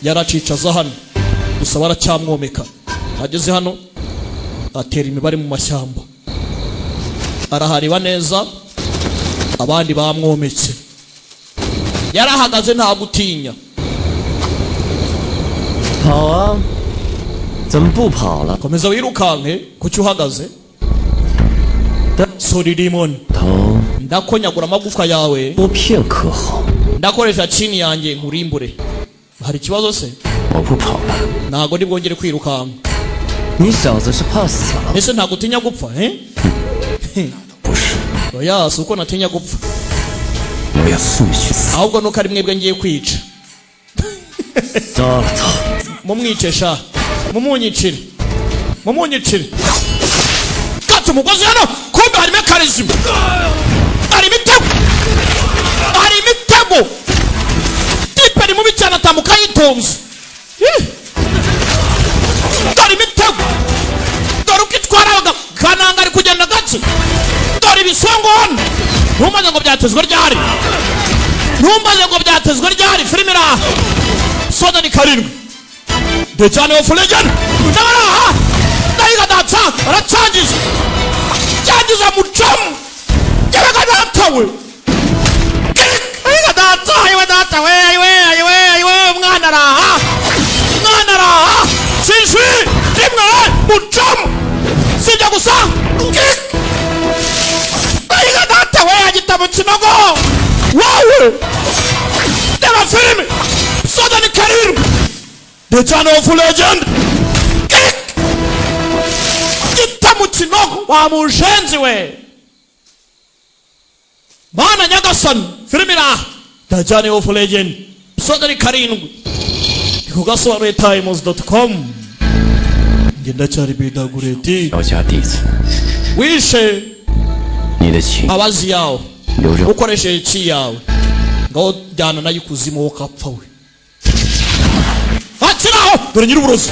yaracicaza hano gusa baracyamwomeka. Ageze hano atera imibare mu mashyamba, arahareba neza, abandi bamwometse. Yarahagaze nta gutinya. 跑啊，怎么不跑了？ komeza wirukanke kuki uhagaze. Sorry Demon, 头 ndakonyagura amagufwa yawe 多片刻后， ndakoresha chini yanjye nkurimbure. Hari kibazo se? 我不跑了。 Ntago ndi bwongere kwirukanka. 你小子是怕死了？ Ese ntago utinya gupfa不是， oya si uko natinya gupfa, 我要送你去死。 ahubwo nuko ari mwebwe ngiye kwica. 糟了糟， Mumwice sha, mumunyicire, mumunyicire. Kati umugozi hano, kumbe hari mechanism, hari imitego, hari imitego. Tipe ni mubi cyane atamuka yitonze. Hari imitego, dore ukitwara kananga ari kugenda gake, dore ibisongo hano. Ntumbaze ngo byatezwe ryari, ntumbaze ngo byatezwe ryari. Filime iraha, soda ni karindwi. The Journey of Legend. Ndabara ndayiga data aracyangiza, cyangiza mucamu yabaga datawe. Ndayiga data iwe data we mwana raha, mwana raha sinjwi rimwe mucamu sijya gusa. Ndayiga data we agitabo kinogo wawe. Ndaba filime soda ni karindwi. The Journey of Legend. Gitamu kinogo wa mushenzi we. Bana Nyagasan filmira The Journey of Legend. Sodari karindwi. Kugasobanura times.com. Ngenda cyari bidagureti. 姚家弟子， Wishe 你的情 abazi yawe 留着。 ukoresheje iki yawe ngaho jyana nayo ikuzimu ukapfa we. Akiraho dore nyiri uburozi.